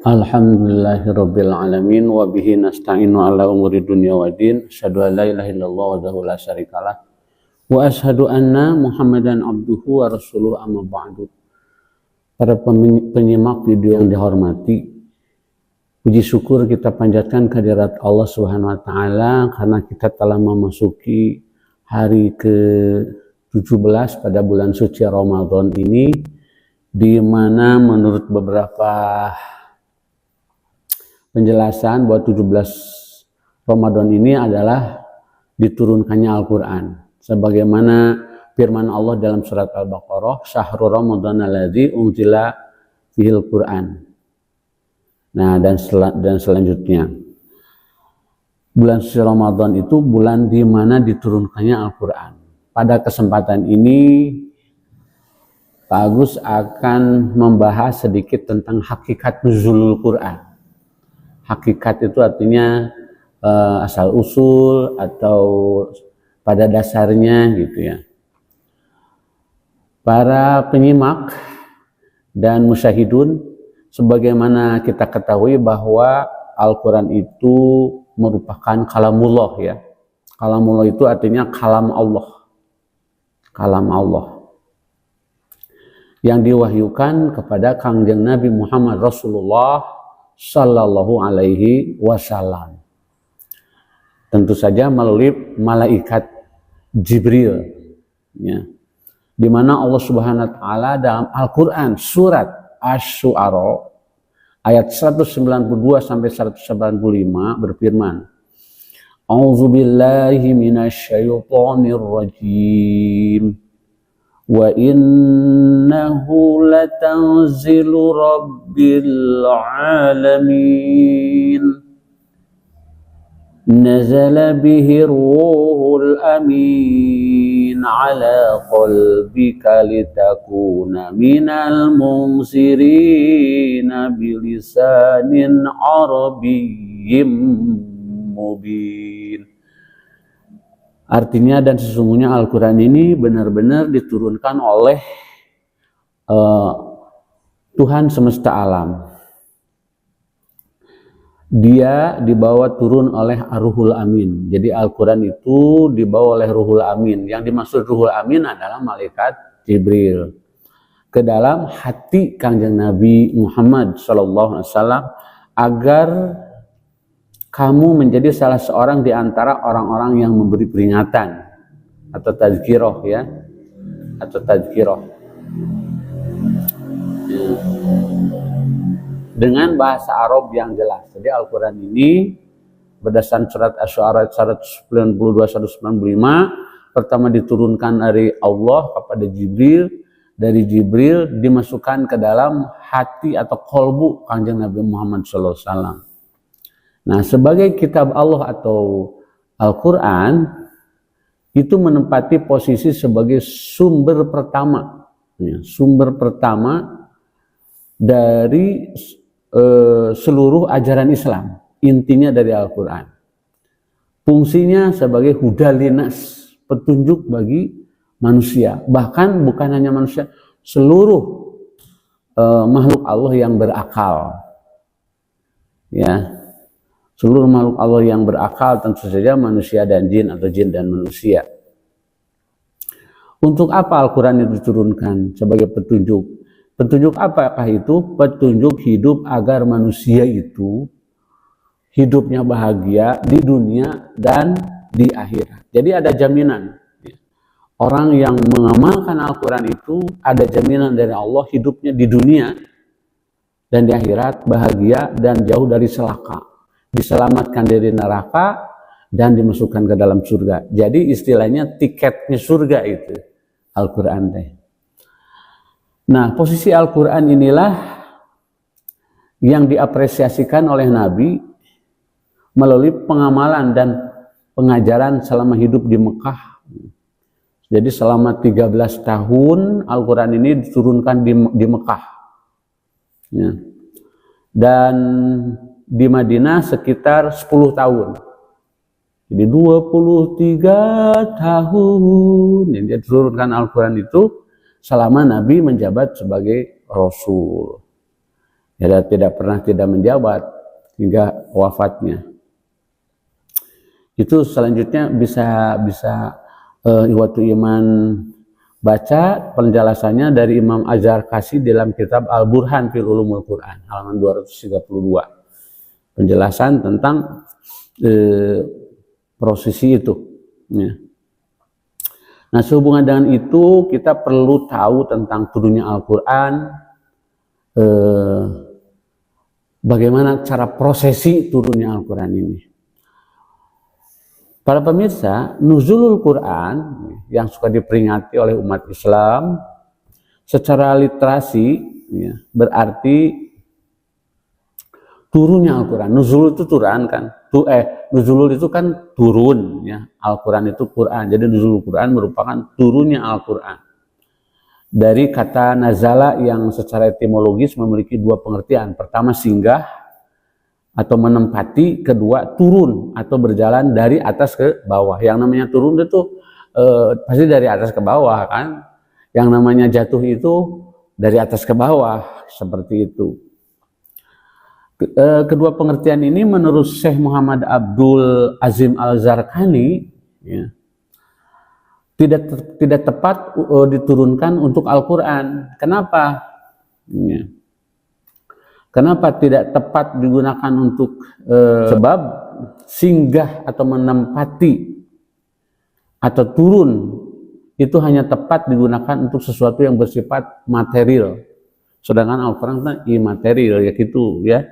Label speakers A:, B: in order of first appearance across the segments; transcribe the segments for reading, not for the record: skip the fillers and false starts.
A: Alhamdulillahirabbil alamin wa bihi nasta'inu ala umuri dunya waddin. Asyhadu an la ilaha illallah wahdahu la syarikalah wa asyhadu anna Muhammadan abduhu wa rasuluhu amma ba'du. Para penyimak video yang dihormati, puji syukur kita panjatkan kehadirat Allah Subhanahu wa taala karena kita telah memasuki hari ke-17 pada bulan suci Ramadan ini, di mana menurut beberapa penjelasan bahwa 17 Ramadan ini adalah diturunkannya Al-Quran. Sebagaimana firman Allah dalam surat Al-Baqarah, Syahrul Ramadan alladzi unzila fihil Quran. Nah, dan selanjutnya. Bulan suci Ramadan itu bulan di mana diturunkannya Al-Quran. Pada kesempatan ini, Pak Agus akan membahas sedikit tentang hakikat nuzulul Quran. Hakikat itu artinya asal usul atau pada dasarnya gitu ya. Para penyimak dan musyahidun, sebagaimana kita ketahui bahwa Al-Quran itu merupakan kalamullah ya. Kalamullah itu artinya kalam Allah. Kalam Allah. Yang diwahyukan kepada Kangjeng Nabi Muhammad Rasulullah Sallallahu alaihi wasallam. Tentu saja melalui malaikat Jibril ya. Di mana Allah Subhanahu wa taala dalam Al-Qur'an surat Asy-Syu'ara ayat 192 sampai 195 berfirman, A'udzubillahi minasyaitonir rajim. Wa innahu latanzilu rabbil alamin nazala bihi ruhul amin ala qalbika litakuna minal munzirina bilisanin arabiyyin mubin. Artinya, dan sesungguhnya Al-Quran ini benar-benar diturunkan oleh Tuhan semesta alam. Dia dibawa turun oleh Ar-Ruhul Amin. Jadi Al-Quran itu dibawa oleh Ruhul Amin. Yang dimaksud Ruhul Amin adalah malaikat Jibril ke dalam hati Kangjeng Nabi Muhammad SAW agar kamu menjadi salah seorang di antara orang-orang yang memberi peringatan atau tazkirah ya, atau tazkirah ya. Dengan bahasa Arab yang jelas. Jadi Al-Quran ini berdasarkan surat Asy-Syu'ara 192-195 pertama diturunkan dari Allah kepada Jibril, dari Jibril dimasukkan ke dalam hati atau kolbu Kanjeng Nabi Muhammad SAW. Nah, sebagai kitab Allah atau Al-Quran itu menempati posisi sebagai sumber pertama ya, sumber pertama dari seluruh ajaran Islam. Intinya dari Al-Quran. Fungsinya sebagai hudalinas, petunjuk bagi manusia. Bahkan bukan hanya manusia, seluruh makhluk Allah yang berakal. Ya. Seluruh makhluk Allah yang berakal, tentu saja manusia dan jin atau jin dan manusia. Untuk apa Al-Quran itu diturunkan? Sebagai petunjuk. Petunjuk apakah itu? Petunjuk hidup agar manusia itu hidupnya bahagia di dunia dan di akhirat. Jadi ada jaminan. Orang yang mengamalkan Al-Quran itu ada jaminan dari Allah hidupnya di dunia dan di akhirat bahagia dan jauh dari celaka. Diselamatkan dari neraka dan dimasukkan ke dalam surga. Jadi istilahnya tiketnya surga itu Al-Quran teh. Nah, posisi Al-Quran inilah yang diapresiasikan oleh Nabi melalui pengamalan dan pengajaran selama hidup di Mekah. Jadi selama 13 tahun Al-Quran ini diturunkan di Mekah ya. Dan di Madinah sekitar 10 tahun. Jadi 23 tahun yang diturunkan Al-Quran itu selama Nabi menjabat sebagai Rasul. Ya, tidak pernah tidak menjabat hingga wafatnya. Itu selanjutnya bisa Ikhwatul Iman baca penjelasannya dari Imam Az-Zarkashi dalam kitab Al-Burhan fil Ulumul Quran halaman 232. Penjelasan tentang prosesi itu. Ya. Nah, sehubungan dengan itu kita perlu tahu tentang turunnya Al-Quran, bagaimana cara prosesi turunnya Al-Quran ini. Para pemirsa, nuzulul Quran yang suka diperingati oleh umat Islam secara literasi ya, berarti turunnya Al-Quran. Nuzul itu turun kan? Nuzulul itu kan turun ya. Al-Quran itu Quran. Jadi nuzulul Quran merupakan turunnya Al-Quran. Dari kata nazala yang secara etimologis memiliki dua pengertian. Pertama singgah atau menempati, kedua turun atau berjalan dari atas ke bawah. Yang namanya turun itu pasti dari atas ke bawah kan. Yang namanya jatuh itu dari atas ke bawah, seperti itu. Kedua pengertian ini menurut Syekh Muhammad Abdul Azim Al-Zarkani ya, tidak tepat diturunkan untuk Al-Quran. Kenapa? Ya. Kenapa tidak tepat digunakan untuk sebab singgah atau menempati atau turun itu hanya tepat digunakan untuk sesuatu yang bersifat material, sedangkan Al-Quran itu imaterial ya gitu ya.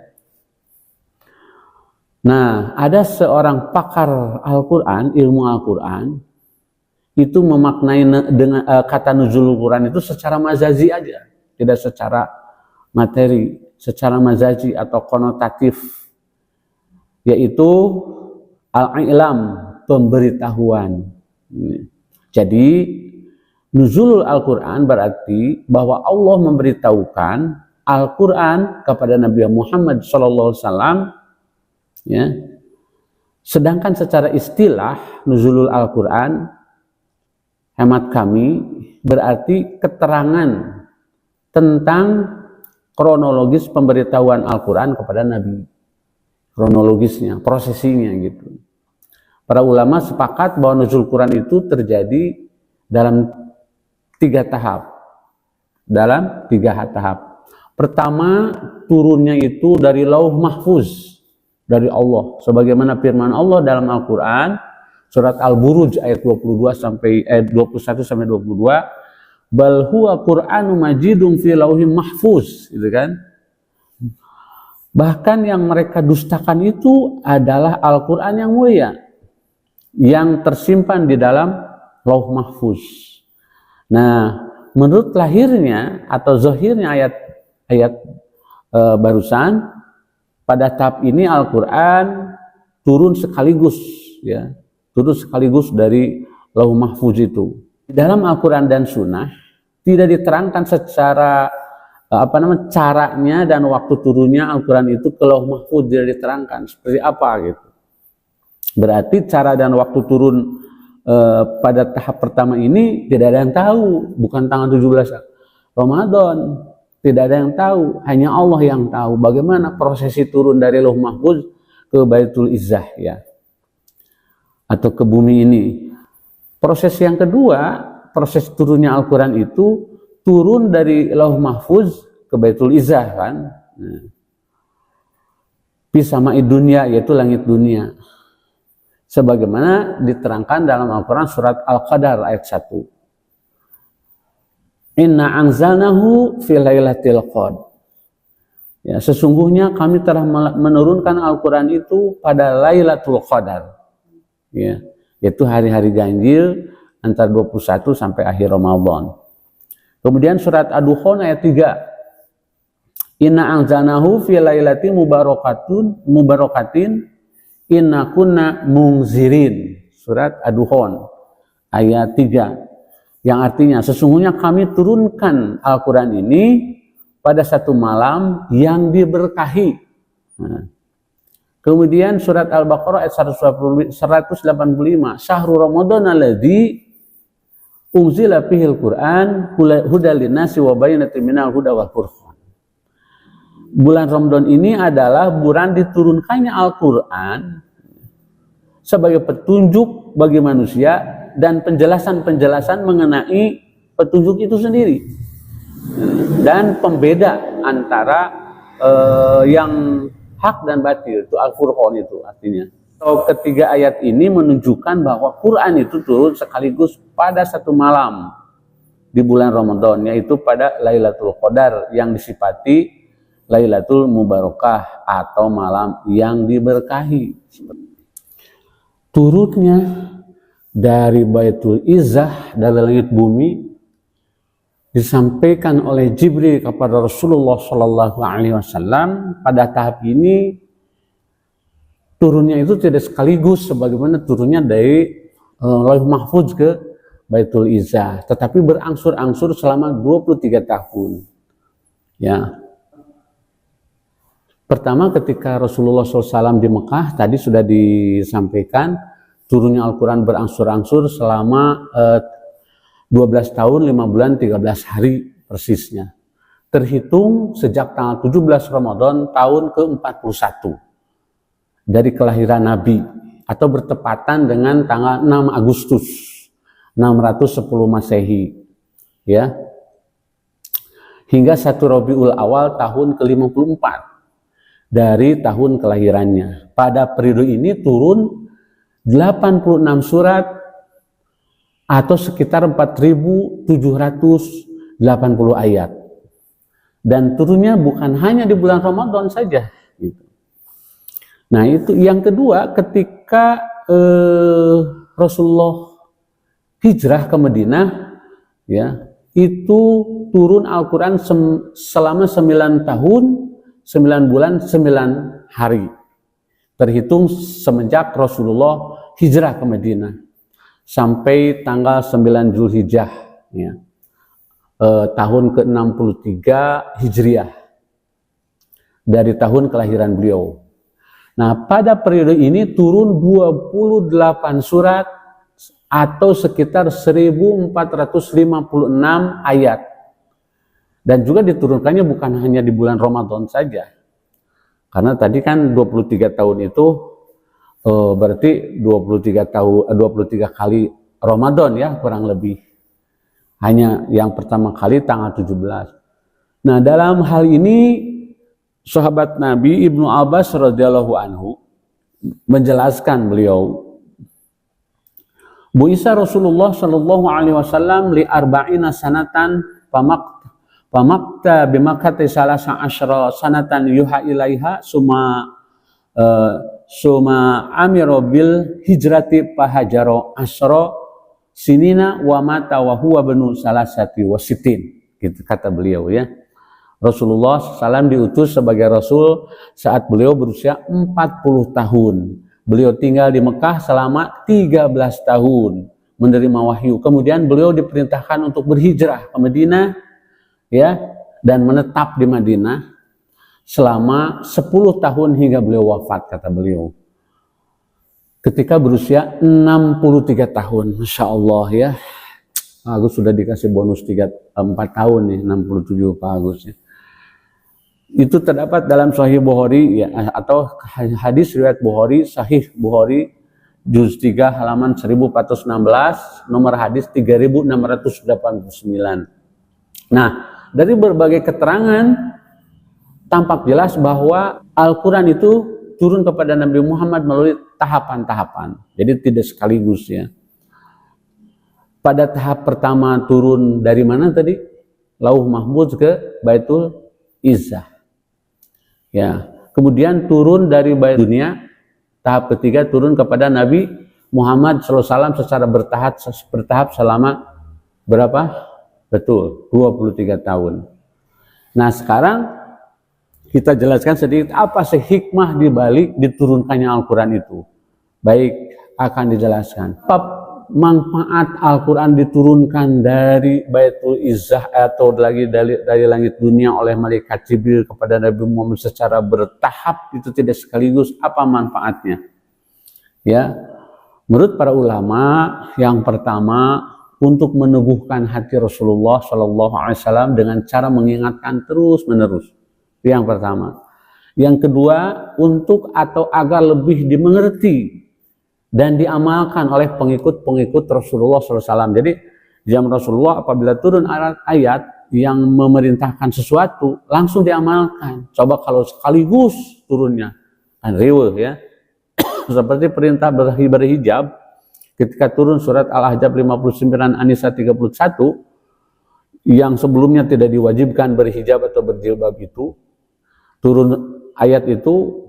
A: Nah, ada seorang pakar Al-Quran, ilmu Al-Quran itu memaknai dengan kata nuzulul Quran itu secara majazi aja, tidak secara materi, secara majazi atau konotatif, yaitu al-i'lam, pemberitahuan. Jadi nuzulul Al-Quran berarti bahwa Allah memberitahukan Al-Quran kepada Nabi Muhammad SAW ya. Sedangkan secara istilah nuzulul Al-Quran hemat kami berarti keterangan tentang kronologis pemberitahuan Al-Quran kepada Nabi, kronologisnya, prosesinya gitu. Para ulama sepakat bahwa nuzul Quran itu terjadi dalam tiga tahap. Pertama, turunnya itu dari Lauh Mahfuz, dari Allah. Sebagaimana firman Allah dalam Al-Quran, surat Al-Buruj ayat 21 sampai 22, bal huwa Qur'anun majidun fi lauhim mahfuz, gitu kan? Bahkan yang mereka dustakan itu adalah Al-Qur'an yang mulia yang tersimpan di dalam Lauh Mahfuz. Nah, menurut lahirnya atau zahirnya ayat barusan, pada tahap ini Al-Qur'an turun sekaligus ya, turun sekaligus dari Lauh Mahfuz itu. Dalam Al-Quran dan Sunnah tidak diterangkan secara caranya dan waktu turunnya Al-Quran itu ke Lauh Mahfuz, tidak diterangkan seperti apa gitu. Berarti cara dan waktu turun pada tahap pertama ini tidak ada yang tahu, bukan tanggal 17 Ramadan, tidak ada yang tahu, hanya Allah yang tahu bagaimana prosesi turun dari Lauh Mahfuz ke Baitul Izzah ya, atau ke bumi ini. Proses yang kedua, proses turunnya Al-Quran itu turun dari Lauh Mahfuz ke Baitul Izzah kan. Pisamai dunia, yaitu langit dunia. Sebagaimana diterangkan dalam Al-Quran surat Al-Qadar ayat 1. Inna anzalnahu fi lailatul qadar. Ya, sesungguhnya kami telah menurunkan Al-Quran itu pada Lailatul Qadar. Ya. Yaitu hari-hari ganjil antara 21 sampai akhir Ramadan. Kemudian surat Ad-Dukhan ayat 3. Inna anzalnahu fi lailatin mubarakatin inna kunna munzirin. Surat Ad-Dukhan ayat 3. Yang artinya sesungguhnya kami turunkan Al-Quran ini pada satu malam yang diberkahi. Nah. Kemudian surat Al-Baqarah ayat 185, Syahrul Ramadan alladzi unzila fihil Qur'an hudal linnasi wa bayyinatin minal huda wal furqan. bulan Ramadan ini adalah bulan diturunkannya Al-Quran sebagai petunjuk bagi manusia dan penjelasan-penjelasan mengenai petunjuk itu sendiri dan pembeda antara yang hak dan batil, itu Al-Furqan itu artinya. So, ketiga ayat ini menunjukkan bahwa Quran itu turun sekaligus pada satu malam di bulan Ramadan, yaitu pada Lailatul Qadar yang disifati Lailatul Mubarakah atau malam yang diberkahi. Turunnya dari Baitul Izzah dari langit bumi disampaikan oleh Jibril kepada Rasulullah Shallallahu Alaihi Wasallam. Pada tahap ini turunnya itu tidak sekaligus sebagaimana turunnya dari Lauh Mahfuz ke Baitul Izzah, tetapi berangsur-angsur selama 23 tahun. Ya. Pertama ketika Rasulullah SAW di Mekah, tadi sudah disampaikan, turunnya Al-Quran berangsur-angsur selama 12 tahun, 5 bulan, 13 hari persisnya. Terhitung sejak tanggal 17 Ramadan tahun ke-41 dari kelahiran Nabi, atau bertepatan dengan tanggal 6 Agustus 610 Masehi. Ya. Hingga 1 Rabiul Awal tahun ke-54. Dari tahun kelahirannya. Pada periode ini turun 86 surat atau sekitar 4.780 ayat. Dan turunnya bukan hanya di bulan Ramadan saja. Nah itu yang kedua, ketika Rasulullah hijrah ke Madinah, ya, itu turun Al-Quran selama 9 tahun, 9 bulan, 9 hari. Terhitung semenjak Rasulullah hijrah ke Madinah sampai tanggal 9 Zulhijjah, ya, tahun ke-63 Hijriah dari tahun kelahiran beliau. Nah, pada periode ini turun 28 surat atau sekitar 1456 ayat. Dan juga diturunkannya bukan hanya di bulan Ramadan saja. Karena tadi kan 23 tahun itu berarti 23 kali Ramadan, ya, kurang lebih. Hanya yang pertama kali tanggal 17. Nah, dalam hal ini sahabat Nabi Ibnu Abbas radhiyallahu anhu menjelaskan, beliau, Bu'isa Rasulullah sallallahu alaihi wasallam li arba'ina sanatan pamakta bimakati salasa asyara sanatan yuha ilaiha suma amiro bil hijrati pahajaro asyara sinina wa mata wa huwa benu salasati wasitin, gitu kata beliau, ya. Rasulullah SAW diutus sebagai Rasul saat beliau berusia 40 tahun. Beliau tinggal di Mekah selama 13 tahun menerima wahyu. Kemudian beliau diperintahkan untuk berhijrah ke Madinah, ya, dan menetap di Madinah selama 10 tahun hingga beliau wafat, kata beliau. Ketika berusia 63 tahun, Masya Allah, ya. Agus sudah dikasih bonus 4 tahun nih, 67 Pak Agus, ya. Itu terdapat dalam Sahih Bukhari, ya, atau hadis riwayat Bukhari, Sahih Bukhari, juz 3 halaman 1416, nomor hadis 3689. Nah, dari berbagai keterangan tampak jelas bahwa Al-Quran itu turun kepada Nabi Muhammad melalui tahapan-tahapan. Jadi tidak sekaligus, ya. Pada tahap pertama turun dari mana tadi? Lauh Mahfuz ke Baitul Izzah. Ya, kemudian turun dari Baitul Dunia. Tahap ketiga turun kepada Nabi Muhammad SAW secara bertahap selama berapa? Betul, 23 tahun. Nah, sekarang kita jelaskan sedikit apa sih hikmah di balik diturunkannya Al-Quran itu. Baik, akan dijelaskan. Manfaat Al-Quran diturunkan dari Baitul Izzah atau lagi dari langit dunia oleh malaikat Jibril kepada Nabi Muhammad secara bertahap, itu tidak sekaligus. Apa manfaatnya? Ya, menurut para ulama, yang pertama untuk meneguhkan hati Rasulullah SAW dengan cara mengingatkan terus menerus. Yang pertama. Yang kedua, untuk atau agar lebih dimengerti dan diamalkan oleh pengikut-pengikut Rasulullah SAW. Jadi zaman Rasulullah apabila turun ayat yang memerintahkan sesuatu, langsung diamalkan. Coba kalau sekaligus turunnya, kan riweuh ya. Seperti perintah berhijab, ketika turun surat Al-Ahzab 59, An-Nisa 31, yang sebelumnya tidak diwajibkan berhijab atau berjilbab itu, turun ayat itu,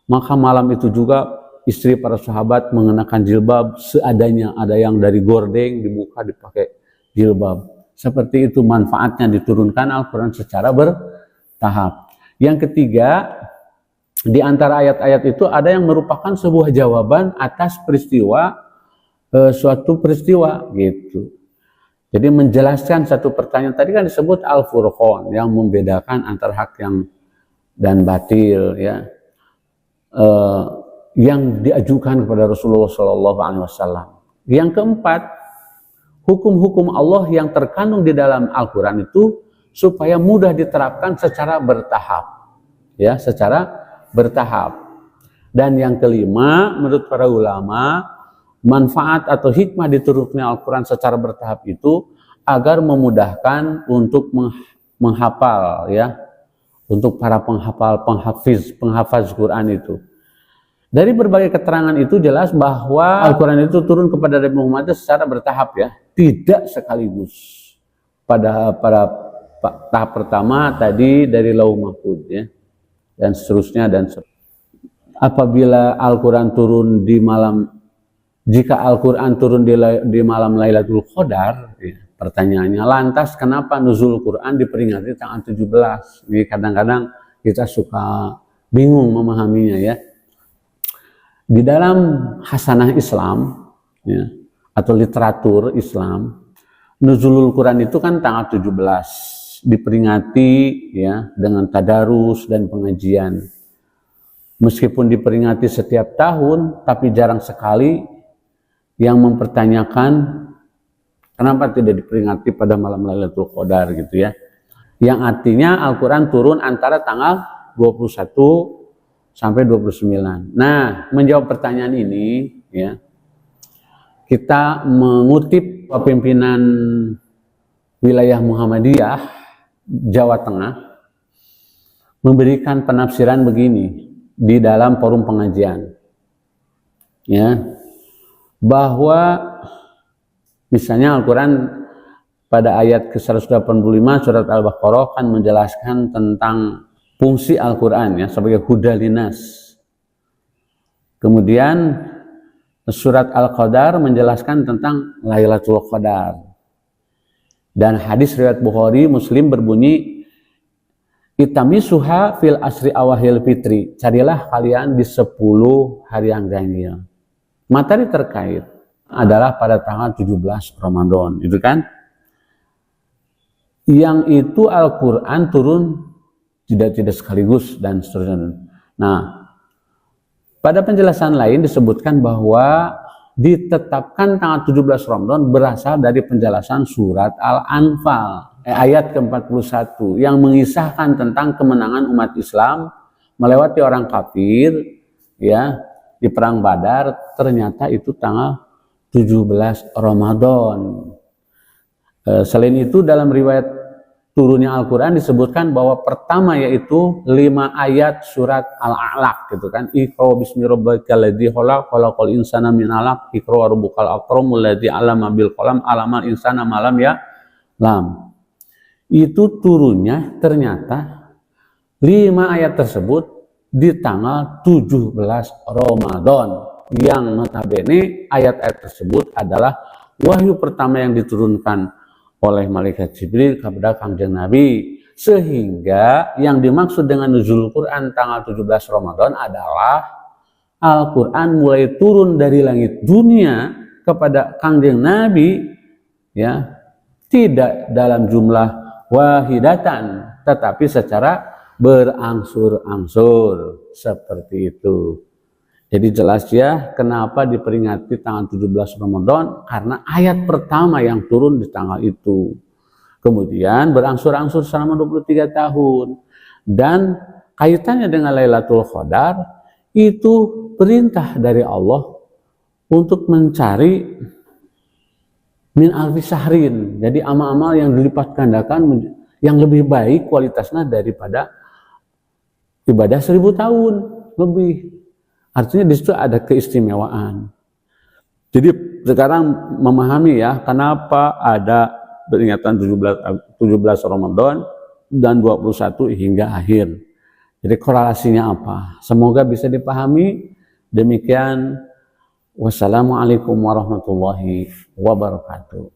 A: maka malam itu juga istri para sahabat mengenakan jilbab seadanya. Ada yang dari gordeng dibuka dipakai jilbab. Seperti itu manfaatnya diturunkan Al-Quran secara bertahap. Yang ketiga, di antara ayat-ayat itu ada yang merupakan sebuah jawaban atas peristiwa, suatu peristiwa gitu. Jadi menjelaskan satu pertanyaan. Tadi kan disebut Al-Furqan, yang membedakan antara hak dan batil ya, yang diajukan kepada Rasulullah SAW. Yang keempat, hukum-hukum Allah yang terkandung di dalam Al-Quran itu supaya mudah diterapkan secara bertahap, ya, secara bertahap. Dan yang kelima, menurut para ulama, manfaat atau hikmah diturunnya Al-Quran secara bertahap itu agar memudahkan untuk menghafal ya, untuk para penghafaz Quran itu. Dari berbagai keterangan itu jelas bahwa Al-Quran itu turun kepada Nabi Muhammad secara bertahap ya, tidak sekaligus. Pada tahap pertama tadi dari Lauh Mahfuz ya, dan seterusnya dan seterusnya. Apabila Al-Quran turun di malam, jika Al-Quran turun di malam Lailatul Qadar, ya, pertanyaannya, lantas kenapa nuzul Quran diperingati tanggal 17? Ini kadang-kadang kita suka bingung memahaminya ya. Di dalam hasanah Islam ya, atau literatur Islam, nuzulul Quran itu kan tanggal 17, diperingati ya dengan tadarus dan pengajian. Meskipun diperingati setiap tahun, tapi jarang sekali yang mempertanyakan kenapa tidak diperingati pada malam Lailatul Qadar gitu ya. Yang artinya Al-Quran turun antara tanggal 21 sampai 29. Nah, menjawab pertanyaan ini ya, kita mengutip pimpinan wilayah Muhammadiyah Jawa Tengah memberikan penafsiran begini di dalam forum pengajian. Ya. Bahwa misalnya Al-Quran pada ayat ke-185 surat Al-Baqarah kan menjelaskan tentang fungsi Al-Quran ya sebagai huda linas. Kemudian surat Al-Qadar menjelaskan tentang Lailatul Qadar. Dan hadis riwayat Bukhari Muslim berbunyi, itamisuha fil asri awahil fitri, carilah kalian di 10 hari yang ganjil. Materi terkait adalah pada tanggal 17 Ramadan, itu kan? Yang itu Al-Quran turun tidak sekaligus dan seterusnya. Nah, pada penjelasan lain disebutkan bahwa ditetapkan tanggal 17 Ramadan berasal dari penjelasan surat Al-Anfal ayat ke-41 yang mengisahkan tentang kemenangan umat Islam melewati orang kafir ya di perang Badar. Ternyata itu tanggal 17 Ramadan. Selain itu dalam riwayat turunnya Al-Quran disebutkan bahwa pertama yaitu 5 ayat surat Al-A'laq gitu kan. Iqra bismi rabbikal ladzi khalaq, khalaqal insana min 'alaq, iqra rabbukal akramul ladzi 'allama bil qalam, 'allamal insana ma lam ya'lam. Itu turunnya ternyata 5 ayat tersebut di tanggal 17 Ramadan, yang notabene ayat-ayat tersebut adalah wahyu pertama yang diturunkan oleh malaikat Jibril kepada Kangjeng Nabi, sehingga yang dimaksud dengan nuzul Quran tanggal 17 Ramadan adalah Al-Quran mulai turun dari langit dunia kepada Kangjeng Nabi ya, tidak dalam jumlah wahidatan tetapi secara berangsur-angsur seperti itu. Jadi jelas ya kenapa diperingati tanggal 17 Ramadan, karena ayat pertama yang turun di tanggal itu. Kemudian berangsur-angsur selama 23 tahun. Dan kaitannya dengan Lailatul Qadar itu perintah dari Allah untuk mencari min alfi syahrin. Jadi amal-amal yang dilipat gandakan yang lebih baik kualitasnya daripada ibadah 1000 tahun lebih. Artinya di situ ada keistimewaan. Jadi sekarang memahami ya kenapa ada peringatan 17 Ramadan dan 21 hingga akhir. Jadi korelasinya apa? Semoga bisa dipahami. Demikian. Wassalamualaikum warahmatullahi wabarakatuh.